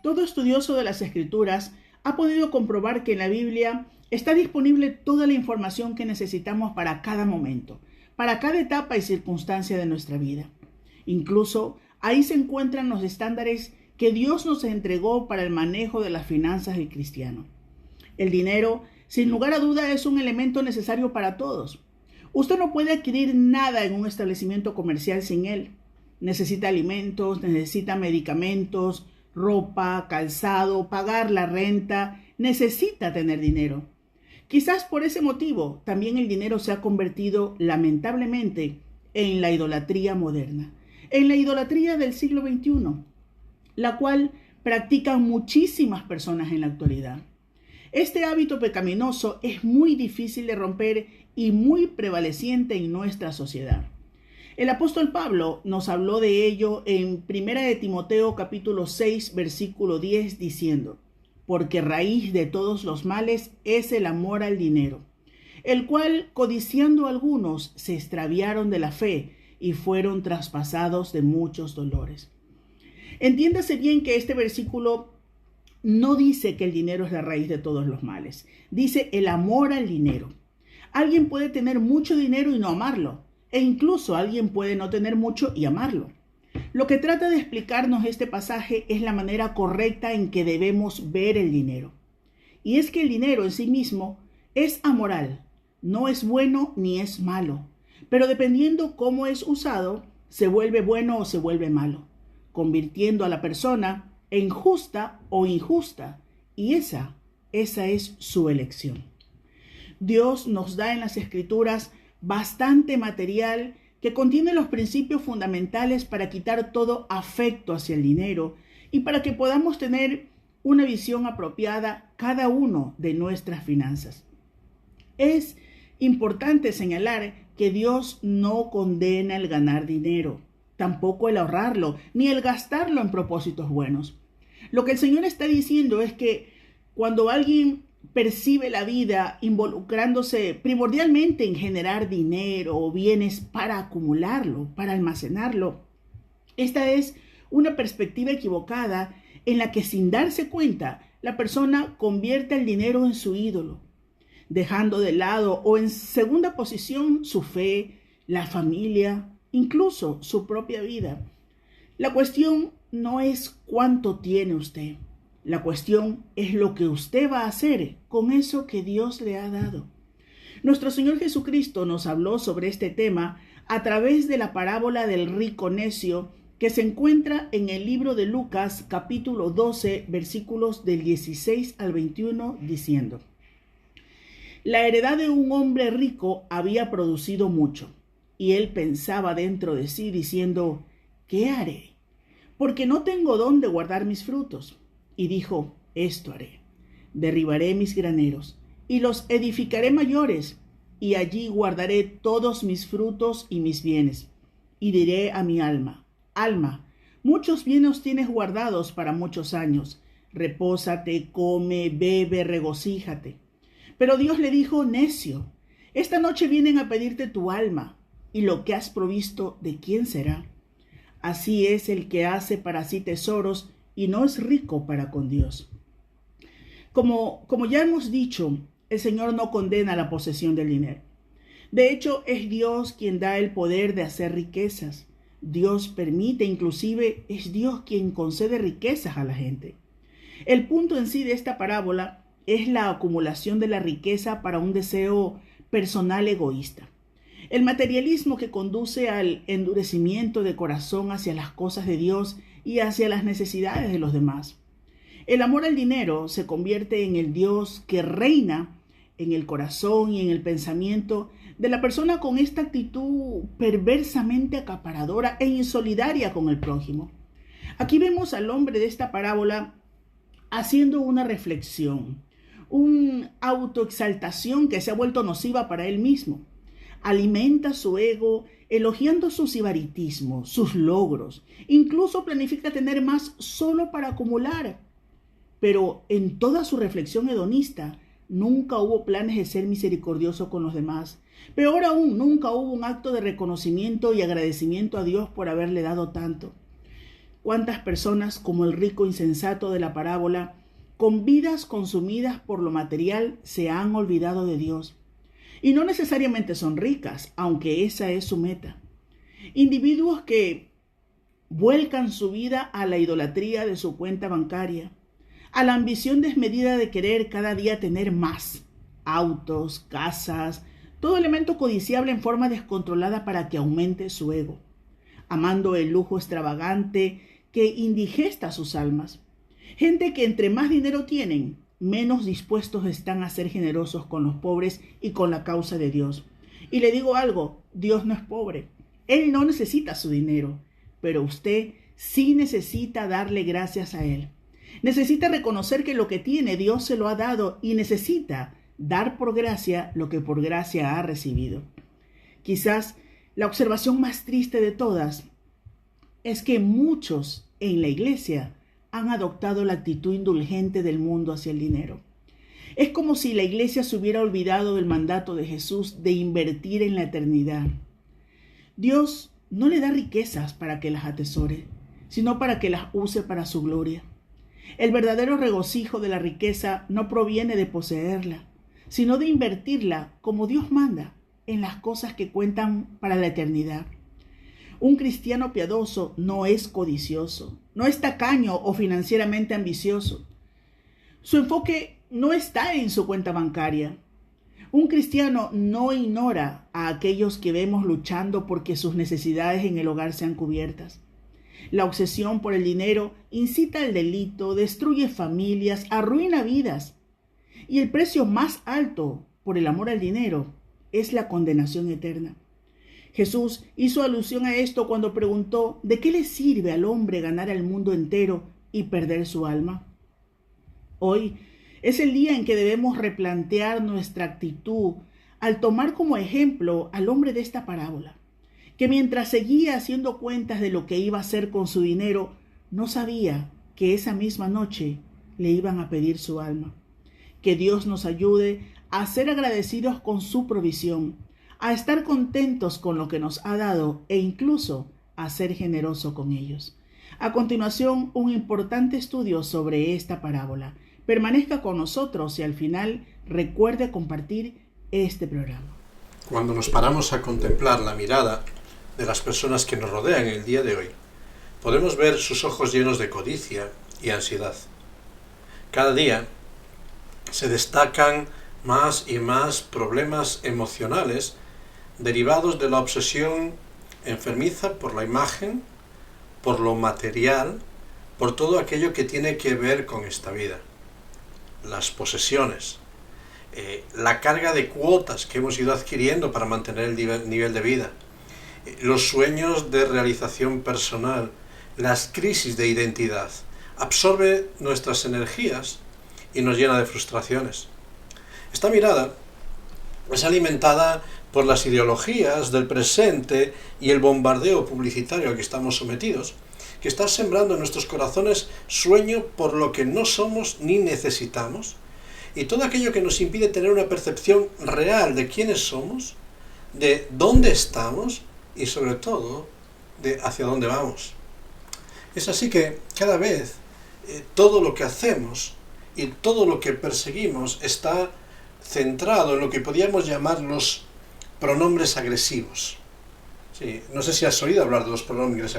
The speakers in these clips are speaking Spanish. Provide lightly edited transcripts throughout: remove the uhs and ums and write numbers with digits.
Todo estudioso de las Escrituras ha podido comprobar que en la Biblia está disponible toda la información que necesitamos para cada momento, para cada etapa y circunstancia de nuestra vida. Incluso ahí se encuentran los estándares que Dios nos entregó para el manejo de las finanzas del cristiano. El dinero, sin lugar a duda, es un elemento necesario para todos. Usted no puede adquirir nada en un establecimiento comercial sin él. Necesita alimentos, necesita medicamentos, ropa, calzado, pagar la renta, necesita tener dinero. Quizás por ese motivo también el dinero se ha convertido lamentablemente en la idolatría moderna, en la idolatría del siglo XXI, la cual practican muchísimas personas en la actualidad. Este hábito pecaminoso es muy difícil de romper y muy prevaleciente en nuestra sociedad. El apóstol Pablo nos habló de ello en 1 de Timoteo capítulo 6, versículo 10, diciendo: porque raíz de todos los males es el amor al dinero, el cual, codiciando algunos, se extraviaron de la fe y fueron traspasados de muchos dolores. Entiéndase bien que este versículo no dice que el dinero es la raíz de todos los males. Dice el amor al dinero. Alguien puede tener mucho dinero y no amarlo. E incluso alguien puede no tener mucho y amarlo. Lo que trata de explicarnos este pasaje es la manera correcta en que debemos ver el dinero. Y es que el dinero en sí mismo es amoral, no es bueno ni es malo, pero dependiendo cómo es usado, se vuelve bueno o se vuelve malo, convirtiendo a la persona en justa o injusta, y esa es su elección. Dios nos da en las Escrituras bastante material que contiene los principios fundamentales para quitar todo afecto hacia el dinero y para que podamos tener una visión apropiada cada uno de nuestras finanzas. Es importante señalar que Dios no condena el ganar dinero, tampoco el ahorrarlo, ni el gastarlo en propósitos buenos. Lo que el Señor está diciendo es que cuando alguien percibe la vida involucrándose primordialmente en generar dinero o bienes para acumularlo, para almacenarlo, esta es una perspectiva equivocada en la que, sin darse cuenta, la persona convierte el dinero en su ídolo, dejando de lado o en segunda posición su fe, la familia, incluso su propia vida. La cuestión no es cuánto tiene usted. La cuestión es lo que usted va a hacer con eso que Dios le ha dado. Nuestro Señor Jesucristo nos habló sobre este tema a través de la parábola del rico necio que se encuentra en el libro de Lucas capítulo 12 versículos del 16 al 21 diciendo: la heredad de un hombre rico había producido mucho, y él pensaba dentro de sí diciendo: ¿qué haré? Porque no tengo dónde guardar mis frutos. Y dijo: esto haré, derribaré mis graneros y los edificaré mayores, y allí guardaré todos mis frutos y mis bienes. Y diré a mi alma: alma, muchos bienes tienes guardados para muchos años, repósate, come, bebe, regocíjate. Pero Dios le dijo: necio, esta noche vienen a pedirte tu alma, y lo que has provisto, ¿de quién será? Así es el que hace para sí tesoros y no es rico para con Dios. Como ya hemos dicho, el Señor no condena la posesión del dinero. De hecho, es Dios quien da el poder de hacer riquezas. Dios permite, inclusive es Dios quien concede riquezas a la gente. El punto en sí de esta parábola es la acumulación de la riqueza para un deseo personal egoísta. El materialismo que conduce al endurecimiento de corazón hacia las cosas de Dios y hacia las necesidades de los demás. El amor al dinero se convierte en el Dios que reina en el corazón y en el pensamiento de la persona con esta actitud perversamente acaparadora e insolidaria con el prójimo. Aquí vemos al hombre de esta parábola haciendo una reflexión, una autoexaltación que se ha vuelto nociva para él mismo. Alimenta su ego elogiando su sibaritismo, sus logros. Incluso planifica tener más solo para acumular. Pero en toda su reflexión hedonista, nunca hubo planes de ser misericordioso con los demás. Peor aún, nunca hubo un acto de reconocimiento y agradecimiento a Dios por haberle dado tanto. ¿Cuántas personas, como el rico insensato de la parábola, con vidas consumidas por lo material, se han olvidado de Dios? Y no necesariamente son ricas, aunque esa es su meta. Individuos que vuelcan su vida a la idolatría de su cuenta bancaria, a la ambición desmedida de querer cada día tener más, autos, casas, todo elemento codiciable en forma descontrolada para que aumente su ego, amando el lujo extravagante que indigesta sus almas. Gente que entre más dinero tienen, menos dispuestos están a ser generosos con los pobres y con la causa de Dios. Y le digo algo, Dios no es pobre. Él no necesita su dinero, pero usted sí necesita darle gracias a Él. Necesita reconocer que lo que tiene Dios se lo ha dado y necesita dar por gracia lo que por gracia ha recibido. Quizás la observación más triste de todas es que muchos en la iglesia han adoptado la actitud indulgente del mundo hacia el dinero. Es como si la iglesia se hubiera olvidado del mandato de Jesús de invertir en la eternidad. Dios no le da riquezas para que las atesore, sino para que las use para su gloria. El verdadero regocijo de la riqueza no proviene de poseerla, sino de invertirla como Dios manda en las cosas que cuentan para la eternidad. Un cristiano piadoso no es codicioso, no es tacaño o financieramente ambicioso. Su enfoque no está en su cuenta bancaria. Un cristiano no ignora a aquellos que vemos luchando porque sus necesidades en el hogar sean cubiertas. La obsesión por el dinero incita al delito, destruye familias, arruina vidas. Y el precio más alto por el amor al dinero es la condenación eterna. Jesús hizo alusión a esto cuando preguntó, ¿de qué le sirve al hombre ganar el mundo entero y perder su alma? Hoy es el día en que debemos replantear nuestra actitud al tomar como ejemplo al hombre de esta parábola, que mientras seguía haciendo cuentas de lo que iba a hacer con su dinero, no sabía que esa misma noche le iban a pedir su alma. Que Dios nos ayude a ser agradecidos con su provisión, a estar contentos con lo que nos ha dado e incluso a ser generoso con ellos. A continuación, un importante estudio sobre esta parábola. Permanezca con nosotros y al final recuerde compartir este programa. Cuando nos paramos a contemplar la mirada de las personas que nos rodean el día de hoy, podemos ver sus ojos llenos de codicia y ansiedad. Cada día se destacan más y más problemas emocionales derivados de la obsesión enfermiza por la imagen, por lo material, por todo aquello que tiene que ver con esta vida. Las posesiones, la carga de cuotas que hemos ido adquiriendo para mantener el nivel de vida, los sueños de realización personal, las crisis de identidad, absorbe nuestras energías y nos llena de frustraciones. Esta mirada es alimentada por las ideologías del presente y el bombardeo publicitario al que estamos sometidos, que está sembrando en nuestros corazones sueño por lo que no somos ni necesitamos, y todo aquello que nos impide tener una percepción real de quiénes somos, de dónde estamos y sobre todo de hacia dónde vamos. Es así que cada vez todo lo que hacemos y todo lo que perseguimos está centrado en lo que podríamos llamar los pronombres agresivos. Sí, no sé si has oído hablar de los pronombres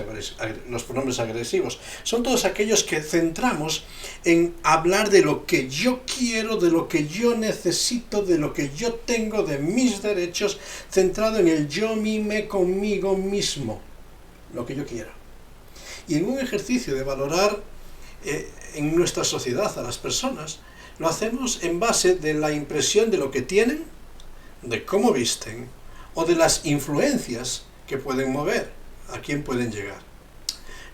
agresivos. Son todos aquellos que centramos en hablar de lo que yo quiero, de lo que yo necesito, de lo que yo tengo, de mis derechos, centrado en el yo mime conmigo mismo, lo que yo quiero. Y en un ejercicio de valorar en nuestra sociedad a las personas, lo hacemos en base de la impresión de lo que tienen, de cómo visten o de las influencias que pueden mover, a quién pueden llegar.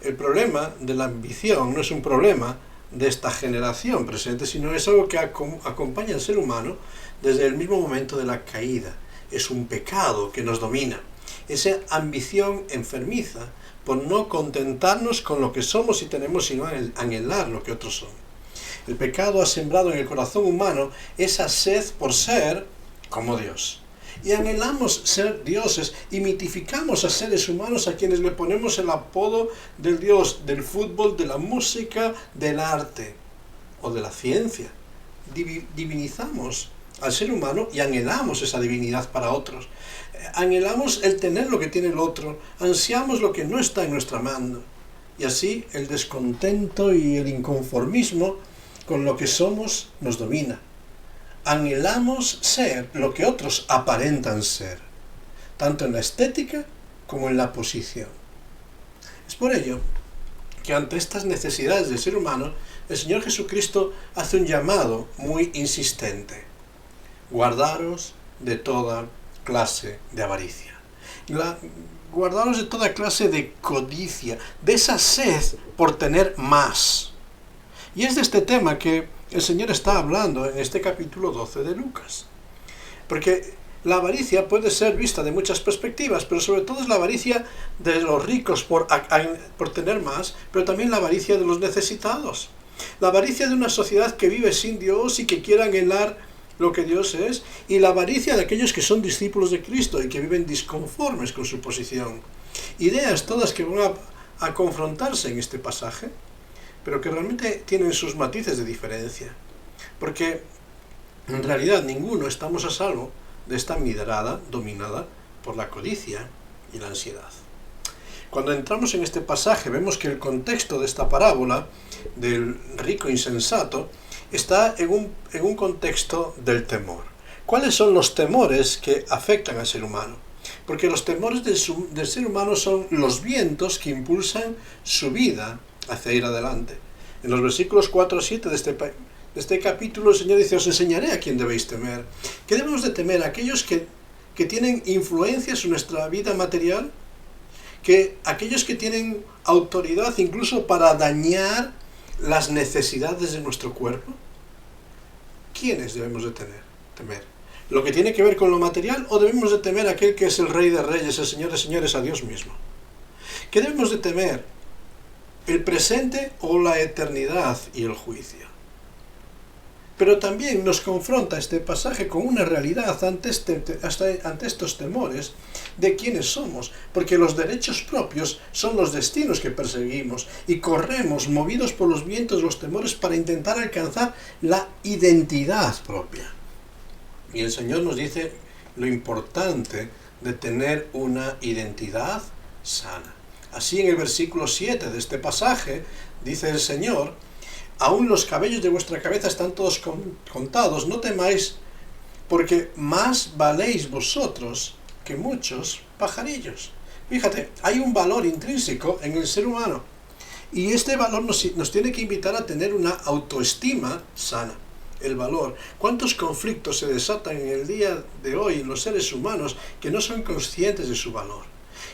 El problema de la ambición no es un problema de esta generación presente, sino es algo que acompaña al ser humano desde el mismo momento de la caída. Es un pecado que nos domina. esa ambición enfermiza por no contentarnos con lo que somos y tenemos, sino anhelar lo que otros son. El pecado ha sembrado en el corazón humano esa sed por ser como Dios. Y anhelamos ser dioses y mitificamos a seres humanos a quienes le ponemos el apodo del Dios del fútbol, de la música, del arte o de la ciencia. Divinizamos al ser humano y anhelamos esa divinidad para otros. Anhelamos el tener lo que tiene el otro, ansiamos lo que no está en nuestra mano. Y así el descontento y el inconformismo con lo que somos nos domina. Anhelamos ser lo que otros aparentan ser, tanto en la estética como en la posición. Es por ello que ante estas necesidades del ser humano, el Señor Jesucristo hace un llamado muy insistente: guardaros de toda clase de avaricia. Guardaros de toda clase de codicia, de esa sed por tener más. Y es de este tema que el Señor está hablando en este capítulo 12 de Lucas. Porque la avaricia puede ser vista de muchas perspectivas, pero sobre todo es la avaricia de los ricos por tener más, pero también la avaricia de los necesitados. La avaricia de una sociedad que vive sin Dios y que quiere anhelar lo que Dios es, y la avaricia de aquellos que son discípulos de Cristo y que viven disconformes con su posición. Ideas todas que van a confrontarse en este pasaje, pero que realmente tienen sus matices de diferencia, porque en realidad ninguno estamos a salvo de esta mirada dominada por la codicia y la ansiedad. Cuando entramos en este pasaje vemos que el contexto de esta parábola del rico insensato está en un contexto del temor. ¿Cuáles son los temores que afectan al ser humano? Porque los temores del ser humano son los vientos que impulsan su vida hacia ir adelante. En los versículos 4 a 7 de este capítulo el Señor dice: os enseñaré a quién debéis temer. ¿Qué debemos de temer? ¿Aquellos que tienen influencia sobre nuestra vida material? ¿Aquellos que tienen autoridad incluso para dañar las necesidades de nuestro cuerpo? ¿Quiénes debemos de temer? ¿Lo que tiene que ver con lo material, o debemos de temer a aquel que es el Rey de Reyes, el Señor de Señores, a Dios mismo? ¿Qué debemos de temer? ¿El presente o la eternidad y el juicio? Pero también nos confronta este pasaje con una realidad ante estos temores de quiénes somos, porque los derechos propios son los destinos que perseguimos y corremos movidos por los vientos, los temores, para intentar alcanzar la identidad propia. Y el Señor nos dice lo importante de tener una identidad sana. Así, en el versículo 7 de este pasaje dice el Señor: aún los cabellos de vuestra cabeza están todos contados, no temáis, porque más valéis vosotros que muchos pajarillos. Fíjate, hay un valor intrínseco en el ser humano, y este valor nos tiene que invitar a tener una autoestima sana. El valor. ¿Cuántos conflictos se desatan en el día de hoy en los seres humanos que no son conscientes de su valor?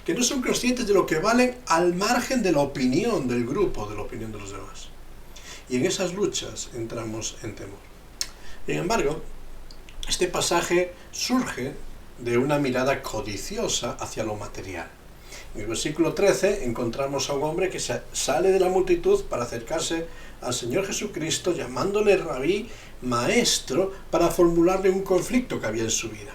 Que no son conscientes de lo que valen al margen de la opinión del grupo, de la opinión de los demás. Y en esas luchas entramos en temor. Sin embargo, este pasaje surge de una mirada codiciosa hacia lo material. En el versículo 13 encontramos a un hombre que sale de la multitud para acercarse al Señor Jesucristo, llamándole rabí, maestro, para formularle un conflicto que había en su vida.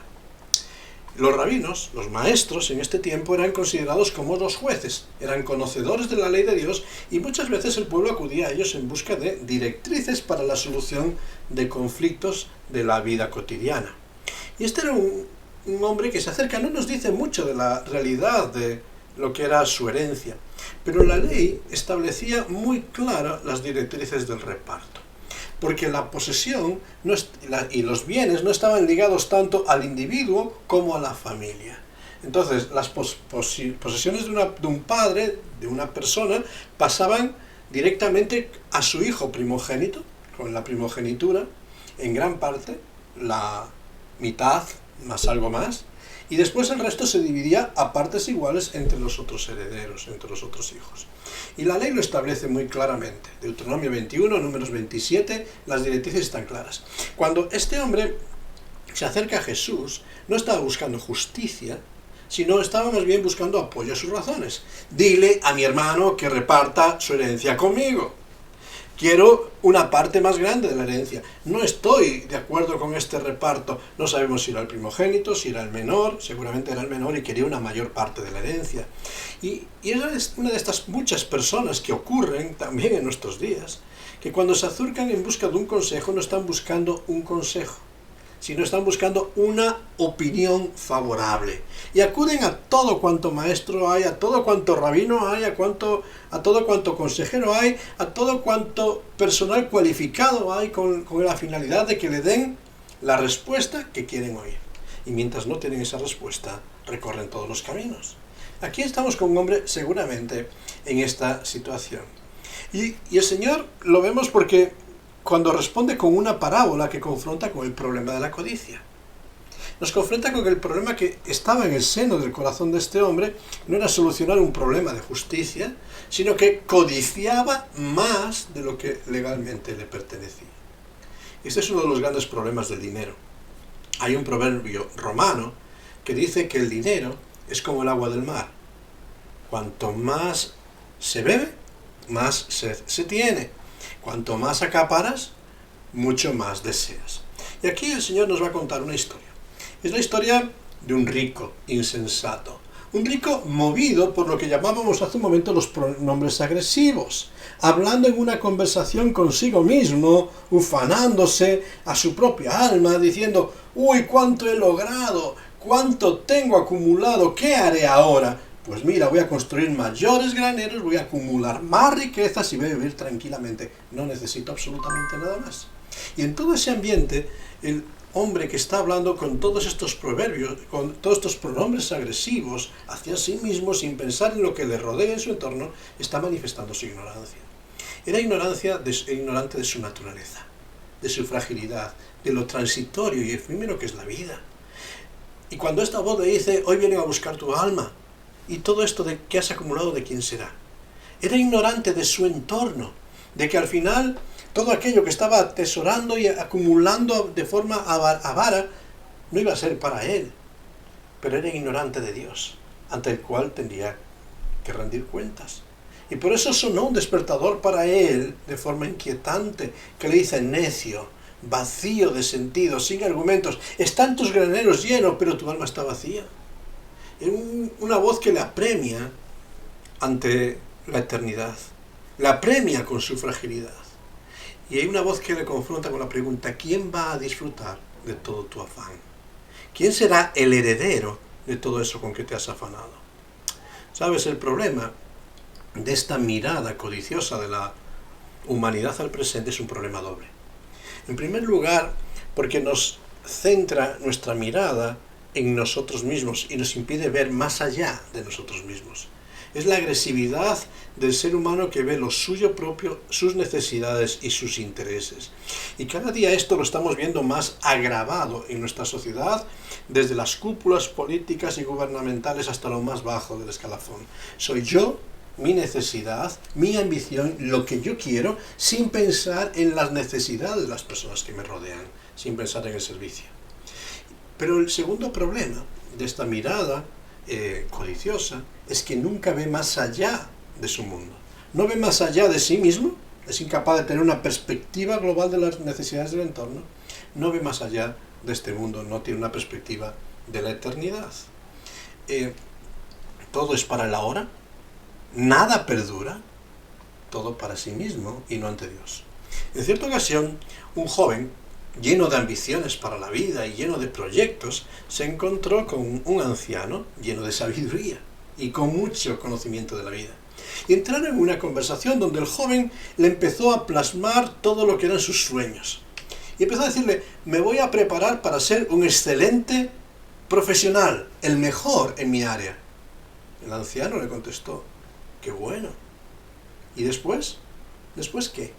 Los rabinos, los maestros en este tiempo, eran considerados como los jueces, eran conocedores de la ley de Dios, y muchas veces el pueblo acudía a ellos en busca de directrices para la solución de conflictos de la vida cotidiana. Y este era un hombre que se acerca, no nos dice mucho de la realidad de lo que era su herencia, pero la ley establecía muy claras las directrices del reparto, porque la posesión y los bienes no estaban ligados tanto al individuo como a la familia. Entonces, las posesiones de un padre, de una persona, pasaban directamente a su hijo primogénito, con la primogenitura, en gran parte, la mitad más algo más, y después el resto se dividía a partes iguales entre los otros herederos, entre los otros hijos. Y la ley lo establece muy claramente. Deuteronomio 21, Números 27, las directrices están claras. Cuando este hombre se acerca a Jesús, no estaba buscando justicia, sino estaba más bien buscando apoyo a sus razones. Dile a mi hermano que reparta su herencia conmigo. Quiero una parte más grande de la herencia. No estoy de acuerdo con este reparto. No sabemos si era el primogénito, si era el menor. Seguramente era el menor y quería una mayor parte de la herencia. Y esa es una de estas muchas personas que ocurren también en nuestros días, que cuando se acercan en busca de un consejo no están buscando un consejo, sino están buscando una opinión favorable. Y acuden a todo cuanto maestro hay, a todo cuanto rabino hay, a todo cuanto consejero hay, a todo cuanto personal cualificado hay con la finalidad de que le den la respuesta que quieren oír. Y mientras no tienen esa respuesta, recorren todos los caminos. Aquí estamos con un hombre seguramente en esta situación. Y el Señor lo vemos porque cuando responde con una parábola que confronta con el problema de la codicia. Nos confronta con el problema que estaba en el seno del corazón de este hombre, no era solucionar un problema de justicia, sino que codiciaba más de lo que legalmente le pertenecía. Este es uno de los grandes problemas del dinero. Hay un proverbio romano que dice que el dinero es como el agua del mar. Cuanto más se bebe, más sed se tiene. Cuanto más acaparas, mucho más deseas. Y aquí el Señor nos va a contar una historia. Es la historia de un rico insensato. Un rico movido por lo que llamábamos hace un momento los pronombres agresivos. Hablando en una conversación consigo mismo, ufanándose a su propia alma, diciendo: «Uy, cuánto he logrado, cuánto tengo acumulado, ¿qué haré ahora? Pues mira, voy a construir mayores graneros, voy a acumular más riquezas y voy a vivir tranquilamente. No necesito absolutamente nada más». Y en todo ese ambiente, el hombre que está hablando con todos estos proverbios, con todos estos pronombres agresivos hacia sí mismo, sin pensar en lo que le rodea en su entorno, está manifestando su ignorancia. Era ignorante de su naturaleza, de su fragilidad, de lo transitorio y efímero que es la vida. Y cuando esta voz le dice: «Hoy vienen a buscar tu alma», y todo esto de que has acumulado, ¿de quién será? Era ignorante de su entorno, de que al final todo aquello que estaba atesorando y acumulando de forma avara no iba a ser para él. Pero era ignorante de Dios, ante el cual tendría que rendir cuentas. Y por eso sonó un despertador para él de forma inquietante, que le dice: «Necio, vacío de sentido, sin argumentos, están tus graneros llenos, pero tu alma está vacía». Es una voz que le apremia ante la eternidad, le apremia con su fragilidad. Y hay una voz que le confronta con la pregunta: ¿quién va a disfrutar de todo tu afán? ¿Quién será el heredero de todo eso con que te has afanado? ¿Sabes? El problema de esta mirada codiciosa de la humanidad al presente es un problema doble. En primer lugar, porque nos centra nuestra mirada en nosotros mismos y nos impide ver más allá de nosotros mismos. Es la agresividad del ser humano que ve lo suyo propio, sus necesidades y sus intereses. Y cada día esto lo estamos viendo más agravado en nuestra sociedad, desde las cúpulas políticas y gubernamentales hasta lo más bajo del escalafón. Soy yo, mi necesidad, mi ambición, lo que yo quiero, sin pensar en las necesidades de las personas que me rodean, sin pensar en el servicio. Pero el segundo problema de esta mirada codiciosa es que nunca ve más allá de su mundo. No ve más allá de sí mismo, es incapaz de tener una perspectiva global de las necesidades del entorno, no ve más allá de este mundo, no tiene una perspectiva de la eternidad. Todo es para el ahora, nada perdura, todo para sí mismo y no ante Dios. En cierta ocasión, un joven lleno de ambiciones para la vida y lleno de proyectos, se encontró con un anciano lleno de sabiduría y con mucho conocimiento de la vida. Y entraron en una conversación donde el joven le empezó a plasmar todo lo que eran sus sueños. Y empezó a decirle: «Me voy a preparar para ser un excelente profesional, el mejor en mi área». El anciano le contestó: «Qué bueno. ¿Y después? ¿Después qué?».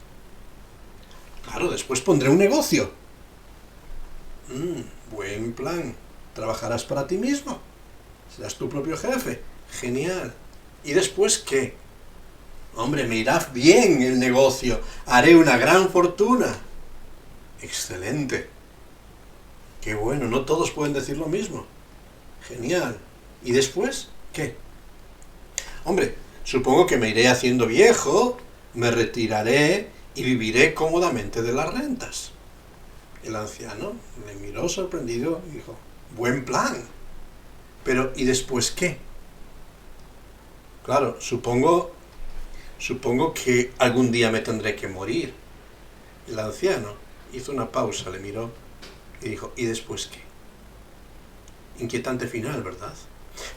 «Claro, después pondré un negocio». Buen plan. Trabajarás para ti mismo. Serás tu propio jefe. Genial. ¿Y después qué? «Hombre, me irá bien el negocio. Haré una gran fortuna». «Excelente. Qué bueno, no todos pueden decir lo mismo». «Genial. ¿Y después qué? Hombre, supongo que me iré haciendo viejo, me retiraré y viviré cómodamente de las rentas. El anciano le miró sorprendido y dijo, buen plan. Pero, ¿y después qué? Claro, supongo que algún día me tendré que morir. El anciano hizo una pausa, le miró y dijo, ¿y después qué? Inquietante final, ¿verdad?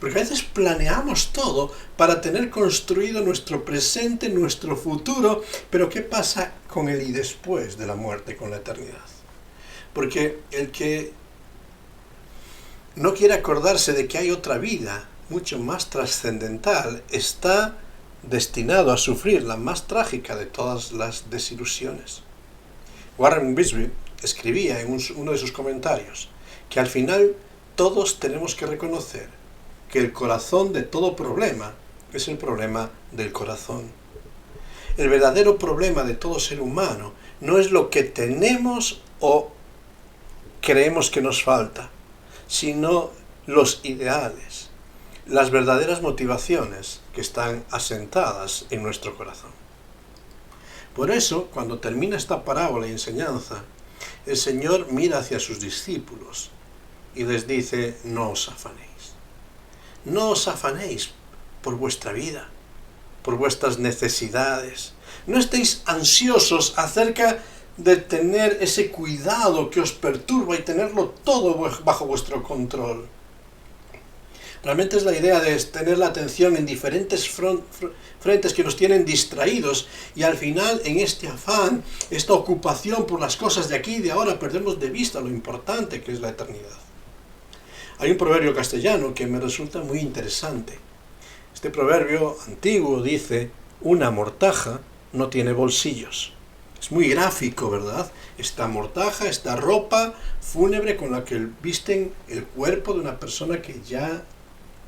Porque a veces planeamos todo para tener construido nuestro presente, nuestro futuro, pero ¿qué pasa con el y después de la muerte, con la eternidad? Porque el que no quiere acordarse de que hay otra vida mucho más trascendental está destinado a sufrir la más trágica de todas las desilusiones. Warren Wiersbe escribía en uno de sus comentarios que al final todos tenemos que reconocer que el corazón de todo problema es el problema del corazón. El verdadero problema de todo ser humano no es lo que tenemos o creemos que nos falta, sino los ideales, las verdaderas motivaciones que están asentadas en nuestro corazón. Por eso, cuando termina esta parábola y enseñanza, el Señor mira hacia sus discípulos y les dice, no os afanéis. No os afanéis por vuestra vida, por vuestras necesidades. No estéis ansiosos acerca de tener ese cuidado que os perturba y tenerlo todo bajo vuestro control. Realmente es la idea de tener la atención en diferentes frentes que nos tienen distraídos y al final en este afán, esta ocupación por las cosas de aquí y de ahora, perdemos de vista lo importante que es la eternidad. Hay un proverbio castellano que me resulta muy interesante. Este proverbio antiguo dice, una mortaja no tiene bolsillos. Es muy gráfico, ¿verdad? Esta mortaja, esta ropa fúnebre con la que visten el cuerpo de una persona que ya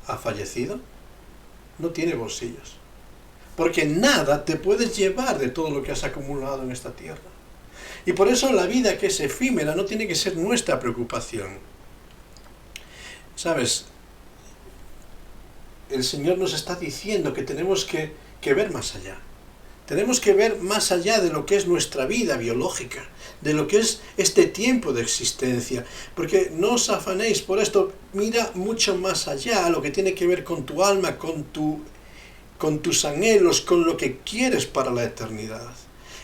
ha fallecido, no tiene bolsillos. Porque nada te puedes llevar de todo lo que has acumulado en esta tierra. Y por eso la vida que es efímera no tiene que ser nuestra preocupación. ¿Sabes? El Señor nos está diciendo que tenemos que ver más allá. Tenemos que ver más allá de lo que es nuestra vida biológica, de lo que es este tiempo de existencia. Porque no os afanéis por esto, mira mucho más allá a lo que tiene que ver con tu alma, con tus anhelos, con lo que quieres para la eternidad.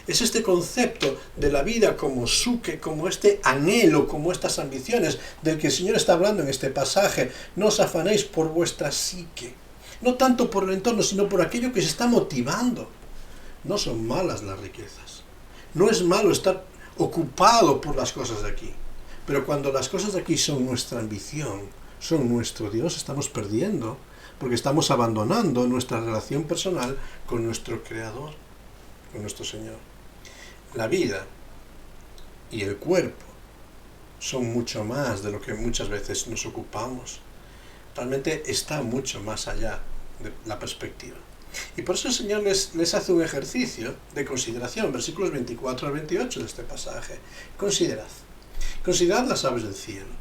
Es este concepto de la vida como suke, como este anhelo, como estas ambiciones del que el Señor está hablando en este pasaje. No os afanéis por vuestra psique. No tanto por el entorno, sino por aquello que se está motivando. No son malas las riquezas. No es malo estar ocupado por las cosas de aquí. Pero cuando las cosas de aquí son nuestra ambición, son nuestro Dios, estamos perdiendo, porque estamos abandonando nuestra relación personal con nuestro Creador, con nuestro Señor. La vida y el cuerpo son mucho más de lo que muchas veces nos ocupamos. Realmente está mucho más allá de la perspectiva. Y por eso el Señor les hace un ejercicio de consideración, versículos 24 al 28 de este pasaje. Considerad las aves del cielo,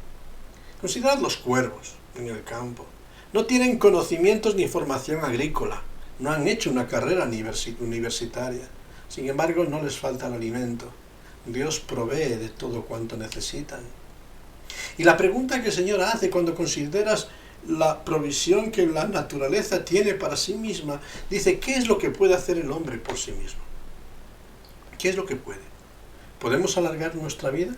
considerad los cuervos en el campo. No tienen conocimientos ni formación agrícola, no han hecho una carrera universitaria. Sin embargo, no les falta el alimento. Dios provee de todo cuanto necesitan. Y la pregunta que el Señor hace cuando consideras la provisión que la naturaleza tiene para sí misma, dice, ¿qué es lo que puede hacer el hombre por sí mismo? ¿Qué es lo que puede? ¿Podemos alargar nuestra vida?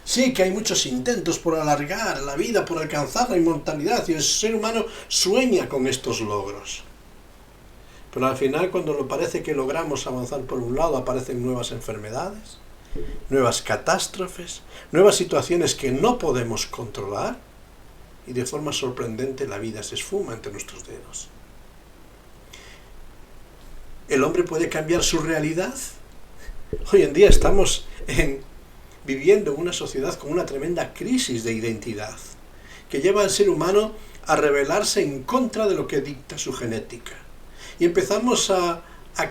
Sí, que hay muchos intentos por alargar la vida, por alcanzar la inmortalidad, y el ser humano sueña con estos logros. Pero al final, cuando parece que logramos avanzar por un lado, aparecen nuevas enfermedades, nuevas catástrofes, nuevas situaciones que no podemos controlar, y de forma sorprendente la vida se esfuma entre nuestros dedos. ¿El hombre puede cambiar su realidad? Hoy en día estamos viviendo en una sociedad con una tremenda crisis de identidad, que lleva al ser humano a rebelarse en contra de lo que dicta su genética. Y empezamos a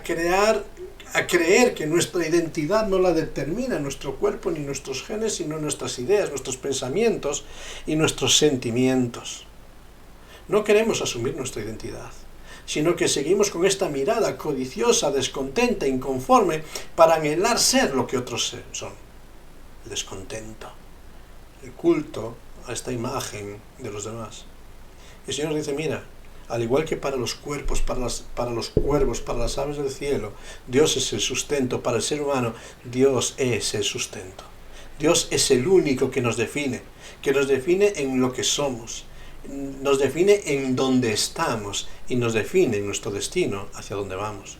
creer que nuestra identidad no la determina nuestro cuerpo ni nuestros genes, sino nuestras ideas, nuestros pensamientos y nuestros sentimientos. No queremos asumir nuestra identidad, sino que seguimos con esta mirada codiciosa, descontenta, inconforme, para anhelar ser lo que otros son. El descontento, el culto a esta imagen de los demás. Y el Señor dice, mira, al igual que para los cuervos, para las aves del cielo, Dios es el sustento, para el ser humano, Dios es el sustento. Dios es el único que nos define en lo que somos, nos define en dónde estamos y nos define en nuestro destino hacia dónde vamos.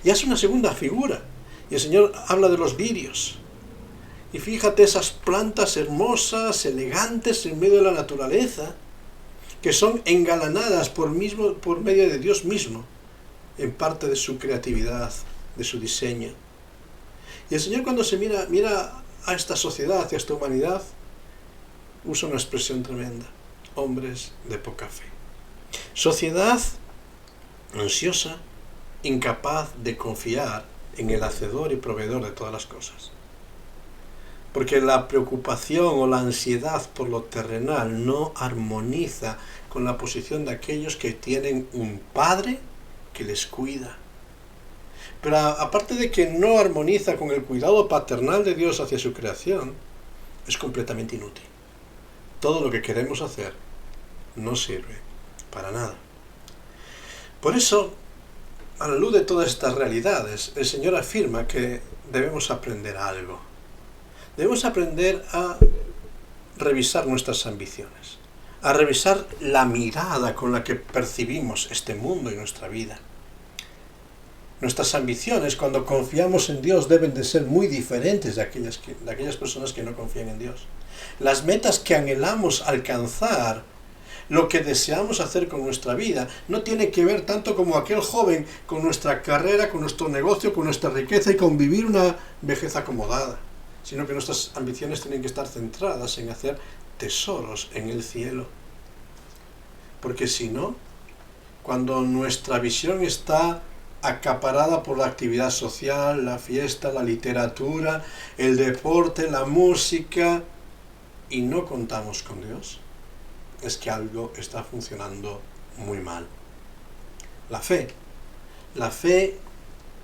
Y hace una segunda figura, y el Señor habla de los lirios. Y fíjate esas plantas hermosas, elegantes en medio de la naturaleza, que son engalanadas por medio de Dios mismo, en parte de su creatividad, de su diseño. Y el Señor, cuando se mira a esta sociedad, a esta humanidad, usa una expresión tremenda: hombres de poca fe. Sociedad ansiosa, incapaz de confiar en el hacedor y proveedor de todas las cosas. Porque la preocupación o la ansiedad por lo terrenal no armoniza con la posición de aquellos que tienen un Padre que les cuida. Pero aparte de que no armoniza con el cuidado paternal de Dios hacia su creación, es completamente inútil. Todo lo que queremos hacer no sirve para nada. Por eso, a la luz de todas estas realidades, el Señor afirma que debemos aprender algo. Debemos aprender a revisar nuestras ambiciones, a revisar la mirada con la que percibimos este mundo y nuestra vida. Nuestras ambiciones, cuando confiamos en Dios, deben de ser muy diferentes de aquellas personas que no confían en Dios. Las metas que anhelamos alcanzar, lo que deseamos hacer con nuestra vida, no tiene que ver tanto como aquel joven con nuestra carrera, con nuestro negocio, con nuestra riqueza y con vivir una vejez acomodada, sino que nuestras ambiciones tienen que estar centradas en hacer tesoros en el cielo. Porque si no, cuando nuestra visión está acaparada por la actividad social, la fiesta, la literatura, el deporte, la música, y no contamos con Dios, es que algo está funcionando muy mal. La fe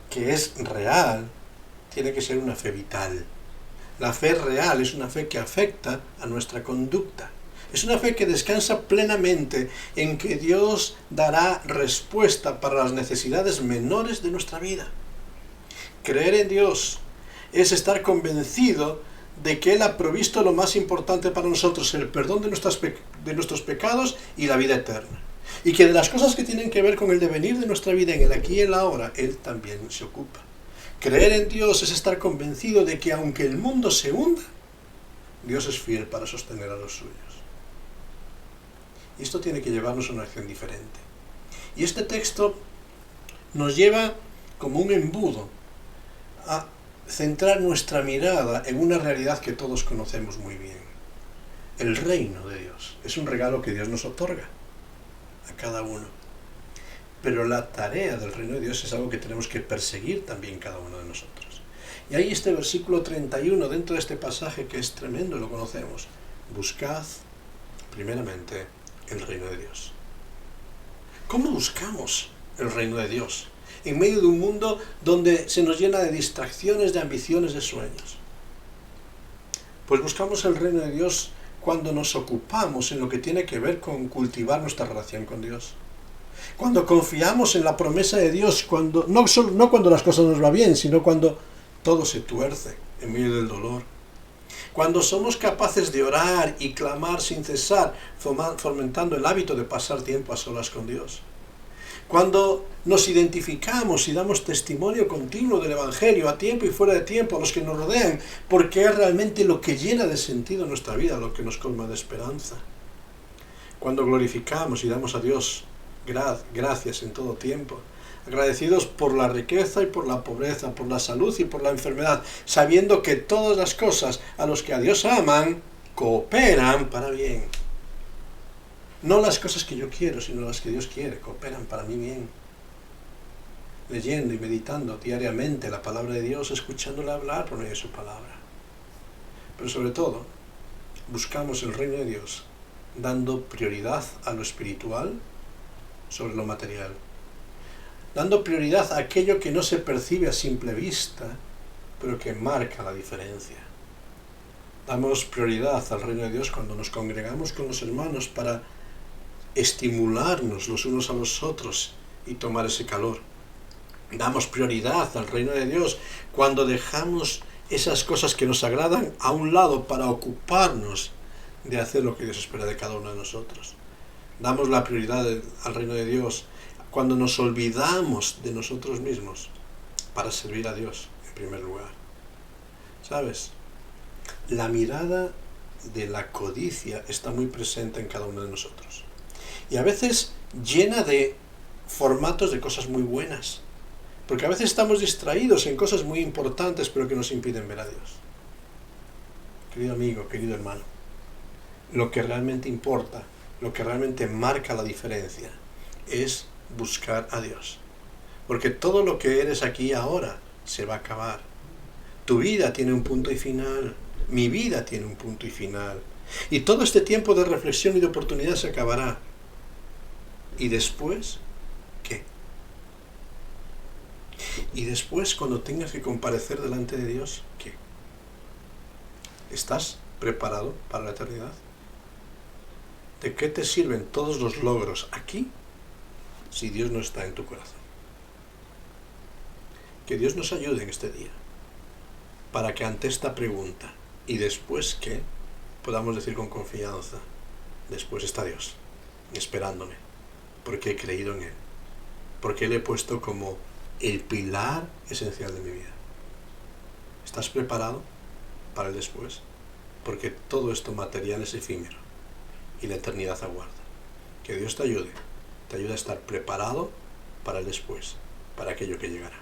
que es real, tiene que ser una fe vital. La fe real es una fe que afecta a nuestra conducta. Es una fe que descansa plenamente en que Dios dará respuesta para las necesidades menores de nuestra vida. Creer en Dios es estar convencido de que Él ha provisto lo más importante para nosotros, el perdón de nuestros pecados y la vida eterna. Y que de las cosas que tienen que ver con el devenir de nuestra vida en el aquí y el ahora, Él también se ocupa. Creer en Dios es estar convencido de que aunque el mundo se hunda, Dios es fiel para sostener a los suyos. Y esto tiene que llevarnos a una acción diferente. Y este texto nos lleva como un embudo a centrar nuestra mirada en una realidad que todos conocemos muy bien. El reino de Dios es un regalo que Dios nos otorga a cada uno. Pero la tarea del reino de Dios es algo que tenemos que perseguir también cada uno de nosotros. Y ahí este versículo 31, dentro de este pasaje que es tremendo, lo conocemos. Buscad primeramente el reino de Dios. ¿Cómo buscamos el reino de Dios en medio de un mundo donde se nos llena de distracciones, de ambiciones, de sueños? Pues buscamos el reino de Dios cuando nos ocupamos en lo que tiene que ver con cultivar nuestra relación con Dios. Cuando confiamos en la promesa de Dios, no cuando las cosas nos van bien, sino cuando todo se tuerce en medio del dolor. Cuando somos capaces de orar y clamar sin cesar, fomentando el hábito de pasar tiempo a solas con Dios. Cuando nos identificamos y damos testimonio continuo del Evangelio a tiempo y fuera de tiempo a los que nos rodean, porque es realmente lo que llena de sentido nuestra vida, lo que nos colma de esperanza. Cuando glorificamos y damos a Dios gracias en todo tiempo, agradecidos por la riqueza y por la pobreza, por la salud y por la enfermedad, sabiendo que todas las cosas a los que a Dios aman cooperan para bien. No las cosas que yo quiero, sino las que Dios quiere, cooperan para mi bien. Leyendo y meditando diariamente la palabra de Dios, escuchándola hablar por medio de su palabra. Pero sobre todo, buscamos el reino de Dios dando prioridad a lo espiritual sobre lo material, dando prioridad a aquello que no se percibe a simple vista, pero que marca la diferencia. Damos prioridad al reino de Dios cuando nos congregamos con los hermanos para estimularnos los unos a los otros y tomar ese calor. Damos prioridad al reino de Dios cuando dejamos esas cosas que nos agradan a un lado para ocuparnos de hacer lo que Dios espera de cada uno de nosotros. Damos la prioridad al reino de Dios cuando nos olvidamos de nosotros mismos para servir a Dios en primer lugar. ¿Sabes? La mirada de la codicia está muy presente en cada uno de nosotros. Y a veces llena de formatos de cosas muy buenas. Porque a veces estamos distraídos en cosas muy importantes, pero que nos impiden ver a Dios. Querido amigo, querido hermano, lo que realmente importa, lo que realmente marca la diferencia, es buscar a Dios. Porque todo lo que eres aquí ahora se va a acabar. Tu vida tiene un punto y final. Mi vida tiene un punto y final. Y todo este tiempo de reflexión y de oportunidad se acabará. ¿Y después qué? Y después, cuando tengas que comparecer delante de Dios, ¿qué? ¿Estás preparado para la eternidad? ¿De qué te sirven todos los logros aquí si Dios no está en tu corazón? Que Dios nos ayude en este día para que ante esta pregunta, ¿y después qué?, podamos decir con confianza, después está Dios, esperándome, porque he creído en Él, porque Él he puesto como el pilar esencial de mi vida. ¿Estás preparado para el después? Porque todo esto material es efímero y la eternidad aguarda. Que Dios te ayude a estar preparado para el después, para aquello que llegará.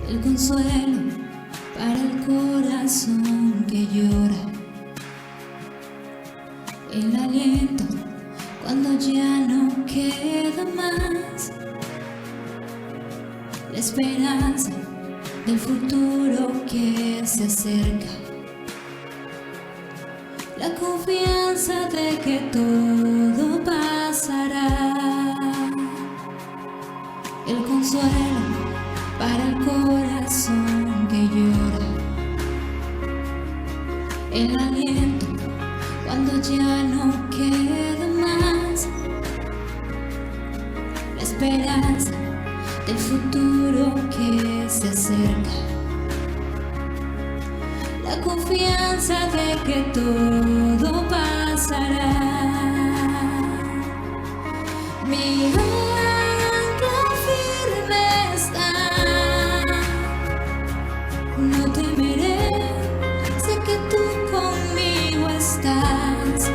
El consuelo para el corazón que llora, el aliento cuando ya no queda más, la esperanza del futuro que se acerca, la confianza de que todo pasará, el consuelo para el corazón que llora, el aliento cuando ya no queda más, la esperanza del futuro que se acerca, la confianza de que todo pasará. Mi ancla firme está, no temeré, sé que tú conmigo estás.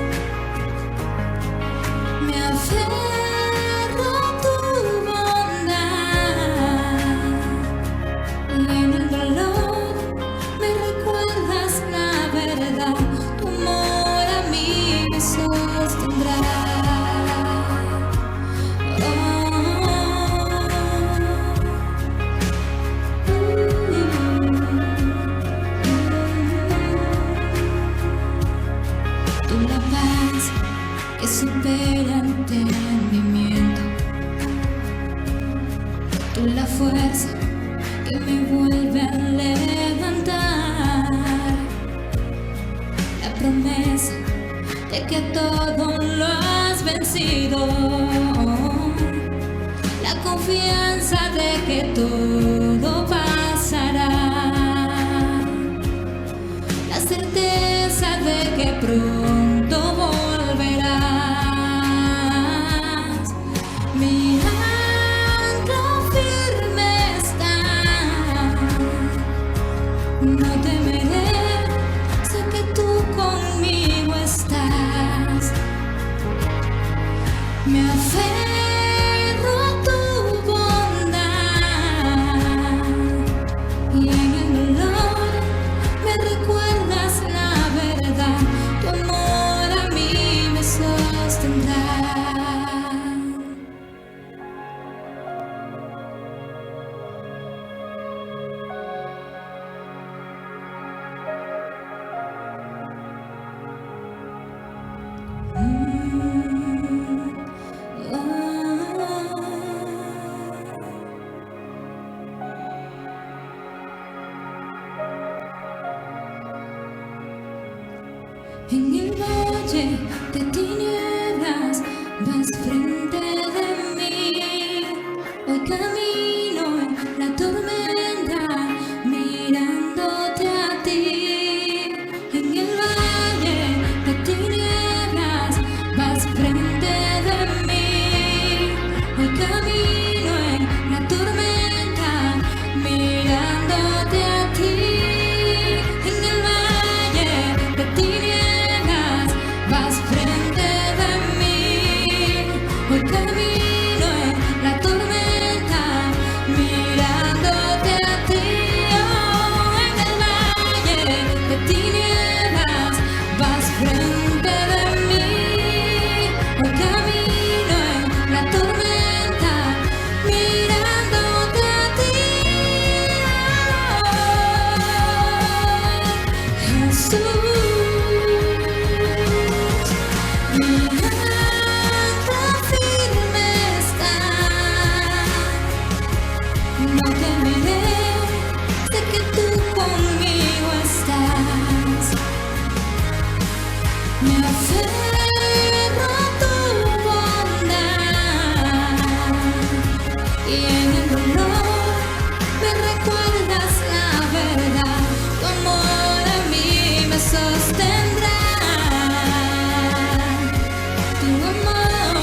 Me aferro a tu bondad y en el dolor me recuerdas la verdad. Tu amor a mí me sostendrá. Que supera entendimiento, tú la fuerza que me vuelve a levantar, la promesa de que todo lo has vencido, la confianza de que todo pasará, la certeza de que pronto volverás. Mi ancla firme está, no temeré, sé que tú conmigo estás. Me aferro a tu bondad En el valle de tinieblas vas frente de mí. Hoy camino en la tormenta mirándote a ti. En el valle de tinieblas vas frente de mí. Hoy camino en la tormenta mirándote a ti. En el valle de tinieblas vas frente de mí. Hoy camino en la tormenta mirándote a ti. Oh, en el valle de tinieblas vas frente de mí. Hoy camino en la tormenta mirándote a ti. Jesús, mi ancla firme está. No temeré, sé que tú conmigo estás. Me aferro a tu bondad y en el dolor me recuerdas la verdad. Tu amor a mí me sostendrá. Tu amor,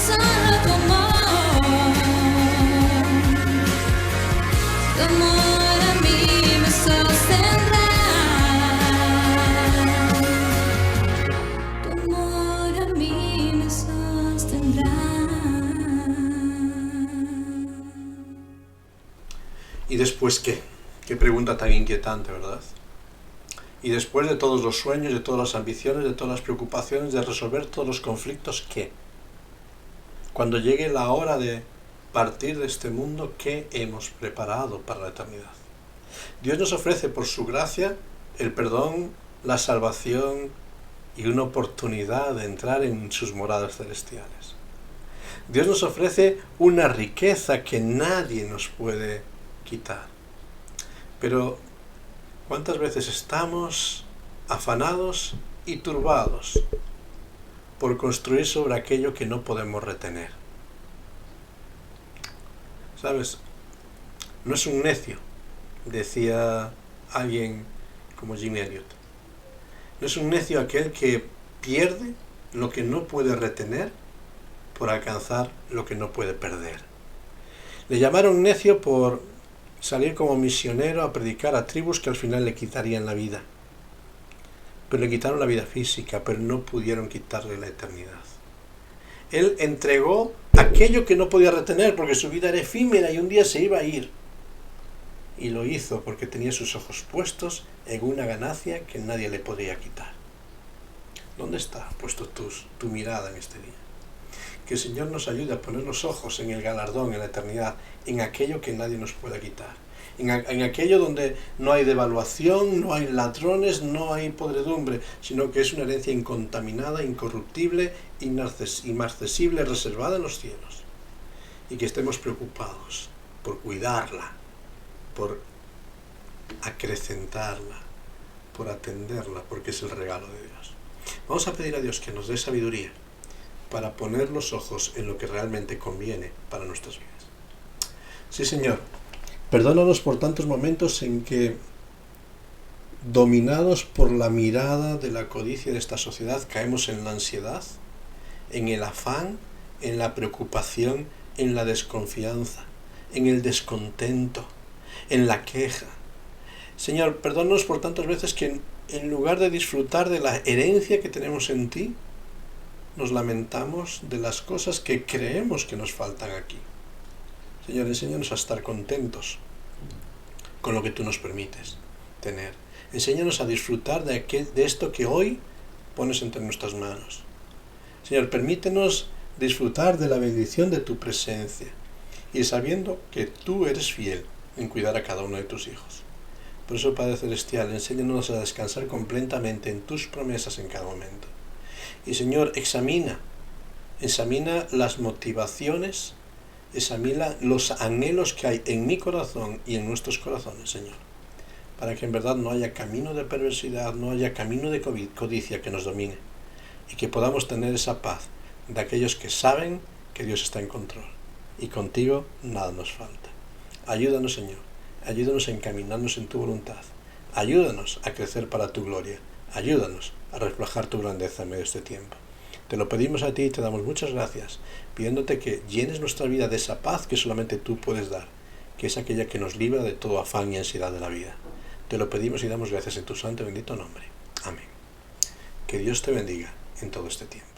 solo tu amor. Tu amor a mí me sostendrá. Tu amor a mí me sostendrá. ¿Y después qué? Qué pregunta tan inquietante, ¿verdad? Y después de todos los sueños, de todas las ambiciones, de todas las preocupaciones, de resolver todos los conflictos, ¿qué? Cuando llegue la hora de partir de este mundo, ¿qué hemos preparado para la eternidad? Dios nos ofrece por su gracia el perdón, la salvación y una oportunidad de entrar en sus moradas celestiales. Dios nos ofrece una riqueza que nadie nos puede quitar. Pero ¿cuántas veces estamos afanados y turbados por construir sobre aquello que no podemos retener? ¿Sabes? No es un necio, decía alguien como Jim Elliot. No es un necio aquel que pierde lo que no puede retener por alcanzar lo que no puede perder. Le llamaron necio por salir como misionero a predicar a tribus que al final le quitarían la vida. Pero le quitaron la vida física, pero no pudieron quitarle la eternidad. Él entregó aquello que no podía retener porque su vida era efímera y un día se iba a ir. Y lo hizo porque tenía sus ojos puestos en una ganancia que nadie le podía quitar. ¿Dónde está puesto tu mirada en este día? Que el Señor nos ayude a poner los ojos en el galardón, en la eternidad, en aquello que nadie nos pueda quitar. En aquello donde no hay devaluación, no hay ladrones, no hay podredumbre, sino que es una herencia incontaminada, incorruptible, inmarcesible, reservada en los cielos. Y que estemos preocupados por cuidarla, por acrecentarla, por atenderla, porque es el regalo de Dios. Vamos a pedir a Dios que nos dé sabiduría para poner los ojos en lo que realmente conviene para nuestras vidas. Sí, Señor, perdónanos por tantos momentos en que, dominados por la mirada de la codicia de esta sociedad, caemos en la ansiedad, en el afán, en la preocupación, en la desconfianza, en el descontento, en la queja. Señor, perdónanos por tantas veces que en lugar de disfrutar de la herencia que tenemos en ti, nos lamentamos de las cosas que creemos que nos faltan aquí. Señor, enséñanos a estar contentos con lo que tú nos permites tener. Enséñanos a disfrutar de esto que hoy pones entre nuestras manos. Señor, permítenos disfrutar de la bendición de tu presencia y sabiendo que tú eres fiel en cuidar a cada uno de tus hijos. Por eso, Padre Celestial, enséñanos a descansar completamente en tus promesas en cada momento. Y Señor, examina las motivaciones, examina los anhelos que hay en mi corazón y en nuestros corazones, Señor, para que en verdad no haya camino de perversidad, no haya camino de codicia que nos domine, y que podamos tener esa paz de aquellos que saben que Dios está en control, y contigo nada nos falta. Ayúdanos, Señor, ayúdanos a encaminarnos en tu voluntad, ayúdanos a crecer para tu gloria, ayúdanos a reflejar tu grandeza en medio de este tiempo. Te lo pedimos a ti y te damos muchas gracias, pidiéndote que llenes nuestra vida de esa paz que solamente tú puedes dar, que es aquella que nos libra de todo afán y ansiedad de la vida. Te lo pedimos y damos gracias en tu santo y bendito nombre. Amén. Que Dios te bendiga en todo este tiempo.